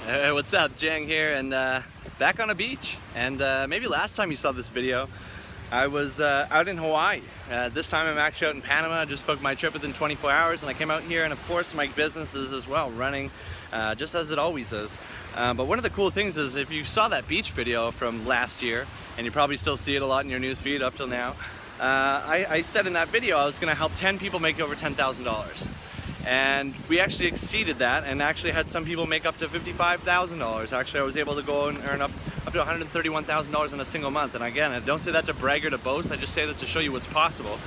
Hey, what's up? Jang here, and back on a beach. And maybe last time you saw this video, I was out in Hawaii. This time I'm actually out in Panama. I just booked my trip within 24 hours, and I came out here, and of course my business is as well, running just as it always is. But one of the cool things is, if you saw that beach video from last year, and you probably still see it a lot in your news feed up till now, I said in that video I was going to help 10 people make over $10,000. And we actually exceeded that, and actually had some people make up to $55,000. Actually, I was able to go and earn up to $131,000 in a single month. And again, I don't say that to brag or to boast, I just say that to show you what's possible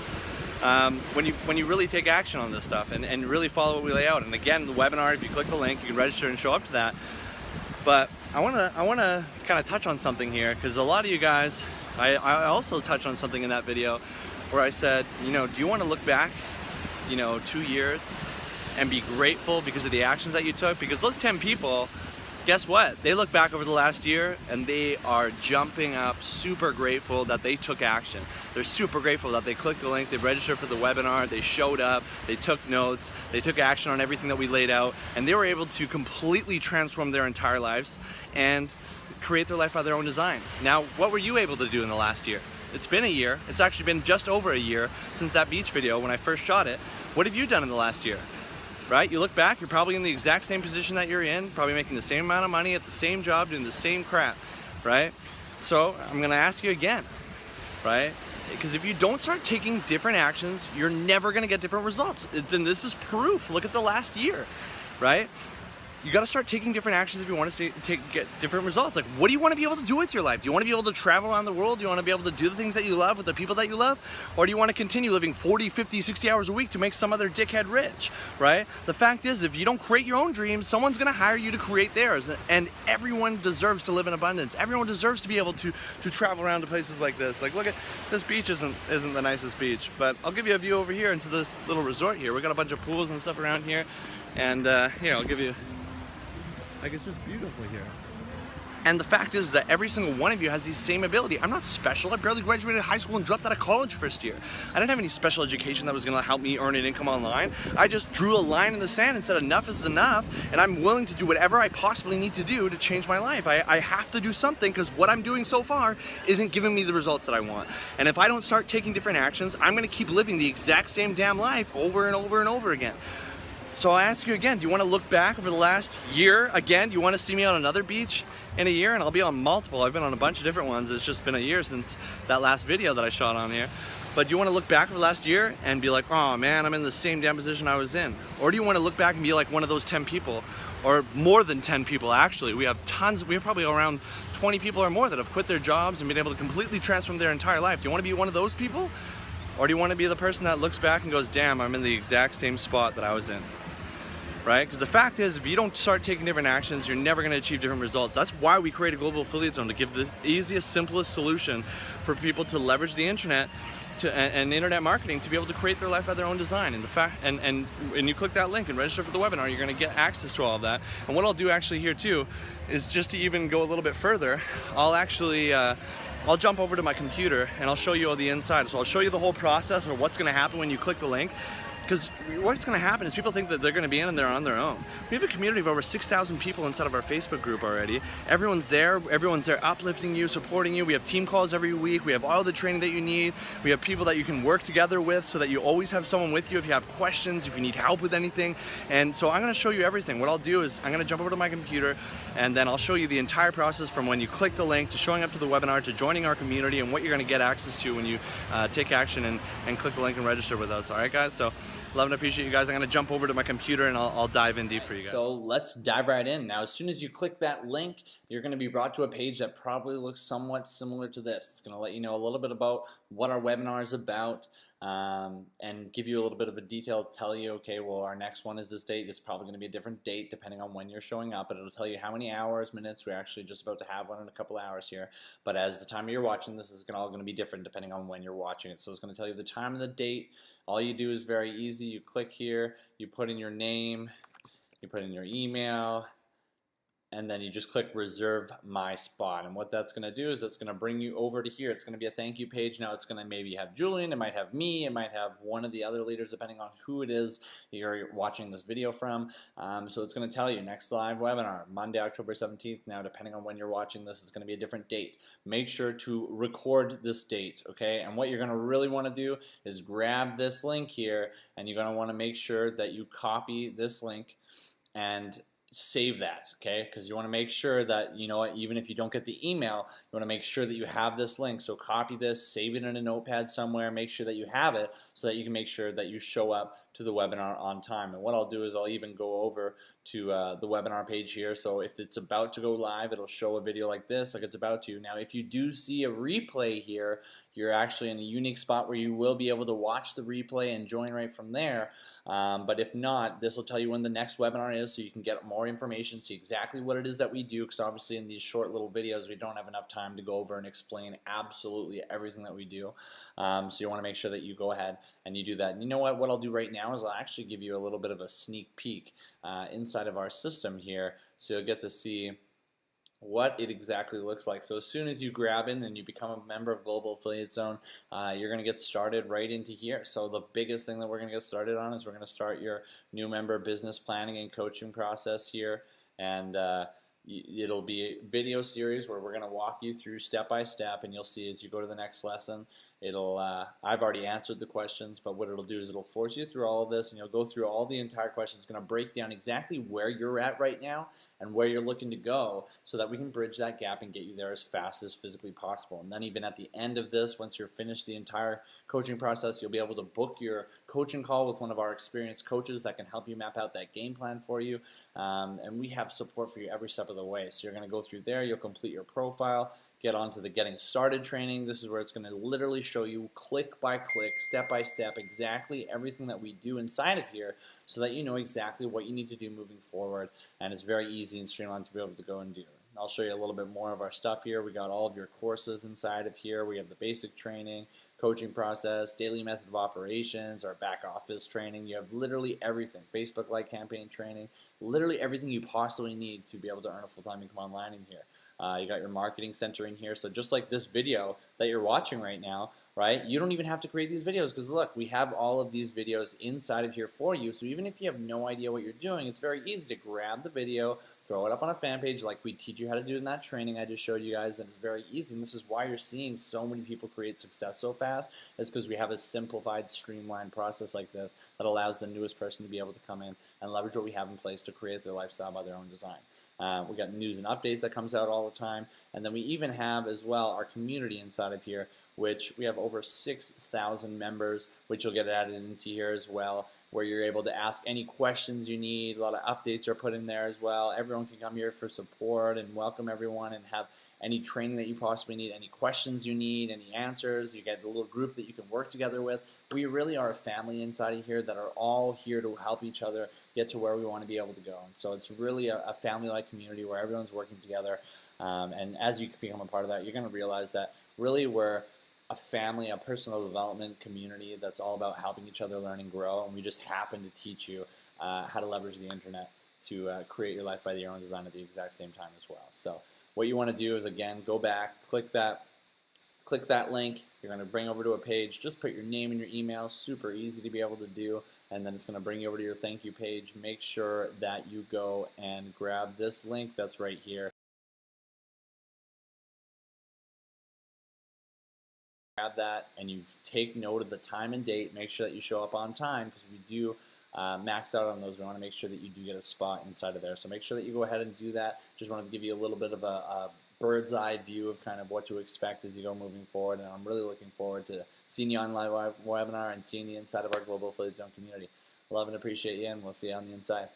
when you really take action on this stuff and really follow what we lay out. And again, the webinar, if you click the link, you can register and show up to that. But I wanna kind of touch on something here, because a lot of you guys, I also touched on something in that video where I said, you know, do you want to look back, 2 years and be grateful because of the actions that you took? Because those 10 people, guess what? They look back over the last year and they are jumping up, super grateful that they took action. They're super grateful that they clicked the link, they registered for the webinar, they showed up, they took notes, they took action on everything that we laid out, and they were able to completely transform their entire lives and create their life by their own design. Now, what were you able to do in the last year? It's been a year. It's actually been just over a year since that beach video when I first shot it. What have you done in the last year? Right? You look back, you're probably in the exact same position that you're in, probably making the same amount of money at the same job, doing the same crap, right? So I'm gonna ask you again, right? Because if you don't start taking different actions, you're never gonna get different results. And this is proof. Look at the last year, right? You got to start taking different actions if you want to get different results. Like, what do you want to be able to do with your life? Do you want to be able to travel around the world? Do you want to be able to do the things that you love with the people that you love? Or do you want to continue living 40, 50, 60 hours a week to make some other dickhead rich, right? The fact is, if you don't create your own dreams, someone's going to hire you to create theirs. And everyone deserves to live in abundance. Everyone deserves to be able to travel around to places like this. Like, look at this beach. Isn't the nicest beach, but I'll give you a view over here into this little resort here. We got a bunch of pools and stuff around here. And here, I'll give you, like, it's just beautiful here. And the fact is that every single one of you has the same ability. I'm not special. I barely graduated high school and dropped out of college first year. I didn't have any special education that was gonna help me earn an income online. I just drew a line in the sand and said enough is enough, and I'm willing to do whatever I possibly need to do to change my life. I have to do something, because what I'm doing so far isn't giving me the results that I want. And if I don't start taking different actions, I'm gonna keep living the exact same damn life over and over and over again. So I ask you again, do you want to look back over the last year again? Do you want to see me on another beach in a year? And I'll be on multiple. I've been on a bunch of different ones. It's just been a year since that last video that I shot on here. But do you want to look back over the last year and be like, oh man, I'm in the same damn position I was in? Or do you want to look back and be like one of those 10 people, or more than 10 people actually? We have tons, we have probably around 20 people or more that have quit their jobs and been able to completely transform their entire life. Do you want to be one of those people? Or do you want to be the person that looks back and goes, damn, I'm in the exact same spot that I was in? Right? Because the fact is, if you don't start taking different actions, you're never going to achieve different results. That's why we create a global affiliate zone, to give the easiest, simplest solution for people to leverage the internet and internet marketing to be able to create their life by their own design. And the fact, and you click that link and register for the webinar, you're going to get access to all of that. And what I'll do actually here too is, just to even go a little bit further, I'll actually I'll jump over to my computer and I'll show you all the inside. So I'll show you the whole process, or what's going to happen when you click the link. Because what's going to happen is people think that they're going to be in and they're on their own. We have a community of over 6,000 people inside of our Facebook group already. Everyone's there uplifting you, supporting you. We have team calls every week. We have all the training that you need. We have people that you can work together with, so that you always have someone with you if you have questions, if you need help with anything. And so I'm going to show you everything. What I'll do is I'm going to jump over to my computer, and then I'll show you the entire process, from when you click the link to showing up to the webinar to joining our community, and what you're going to get access to when you take action and click the link and register with us. All right, guys? So love and appreciate you guys. I'm gonna jump over to my computer and I'll dive in deep for you guys. So let's dive right in. Now, as soon as you click that link, you're gonna be brought to a page that probably looks somewhat similar to this. It's gonna let you know a little bit about what our webinar is about, and give you a little bit of a detail, tell you, okay, well, our next one is this date. It's probably gonna be a different date depending on when you're showing up, but it'll tell you how many hours, minutes. We're actually just about to have one in a couple hours here, but as the time you're watching this is all gonna be different depending on when you're watching it. So it's gonna tell you the time and the date. All you do is very easy. You click here, you put in your name, you put in your email, and then you just click reserve my spot. And what that's going to do is it's going to bring you over to here. It's going to be a thank you page. Now it's going to maybe have Julian, it might have me, it might have one of the other leaders depending on who it is you're watching this video from. So it's going to tell you next live webinar Monday, October 17th. Now depending on when you're watching this, it's going to be a different date. Make sure to record this date, okay? And what you're going to really want to do is grab this link here, and you're going to want to make sure that you copy this link and save that, okay? Because you want to make sure that, you know, even if you don't get the email, you want to make sure that you have this link. So copy this, save it in a notepad somewhere, make sure that you have it so that you can make sure that you show up to the webinar on time. And what I'll do is I'll even go over to the webinar page here. So if it's about to go live, it'll show a video like this, like it's about to. Now if you do see a replay here, you're actually in a unique spot where you will be able to watch the replay and join right from there. But if not, this will tell you when the next webinar is, so you can get more information, see exactly what it is that we do, because obviously in these short little videos we don't have enough time to go over and explain absolutely everything that we do. So you want to make sure that you go ahead and you do that. And you know what I'll do right now is I'll actually give you a little bit of a sneak peek inside of our system here, so you'll get to see what it exactly looks like. So as soon as you grab in and you become a member of Global Affiliate Zone, you're going to get started right into here. So the biggest thing that we're going to get started on is we're going to start your new member business planning and coaching process here. And it'll be a video series where we're going to walk you through step by step, and you'll see as you go to the next lesson, it'll I've already answered the questions, but what it'll do is it'll force you through all of this, and you'll go through all the entire questions. It's going to break down exactly where you're at right now and where you're looking to go, so that we can bridge that gap and get you there as fast as physically possible. And then even at the end of this, once you're finished the entire coaching process, you'll be able to book your coaching call with one of our experienced coaches that can help you map out that game plan for you. And we have support for you every step of the way. So you're going to go through there, you'll complete your profile, get onto the getting started training. This is where it's going to literally show you click by click, step by step, exactly everything that we do inside of here, so that you know exactly what you need to do moving forward. And it's very easy and streamlined to be able to go and do. I'll show you a little bit more of our stuff here. We got all of your courses inside of here. We have the basic training, coaching process, daily method of operations, our back office training. You have literally everything. Facebook like campaign training, literally everything you possibly need to be able to earn a full-time income online in here. You got your marketing center in here. So just like this video that you're watching right now, right? You don't even have to create these videos, because look, we have all of these videos inside of here for you. So even if you have no idea what you're doing, it's very easy to grab the video, throw it up on a fan page like we teach you how to do in that training I just showed you guys, and it's very easy. And this is why you're seeing so many people create success so fast, is because we have a simplified, streamlined process like this that allows the newest person to be able to come in and leverage what we have in place to create their lifestyle by their own design. We got news and updates that comes out all the time, and then we even have as well our community inside of here, which we have over 6,000 members, which you'll get added into here as well, where you're able to ask any questions you need. A lot of updates are put in there as well. Everyone can come here for support and welcome everyone and have any training that you possibly need, any questions you need, any answers. You get a little group that you can work together with. We really are a family inside of here that are all here to help each other get to where we want to be able to go. And so it's really a family-like community where everyone's working together. And as you become a part of that, you're going to realize that really we're a family, a personal development community that's all about helping each other learn and grow. And we just happen to teach you how to leverage the internet to create your life by your own design at the exact same time as well. So what you want to do is, again, go back, click that link. You're going to bring over to a page. Just put your name and your email. Super easy to be able to do. And then it's going to bring you over to your thank you page. Make sure that you go and grab this link that's right here. Grab that, and you take note of the time and date. Make sure that you show up on time, because we do max out on those. We want to make sure that you do get a spot inside of there. So make sure that you go ahead and do that. Just wanted to give you a little bit of a bird's eye view of kind of what to expect as you go moving forward. And I'm really looking forward to seeing you on live webinar and seeing you inside of our Global Affiliate Zone community. Love and appreciate you, and we'll see you on the inside.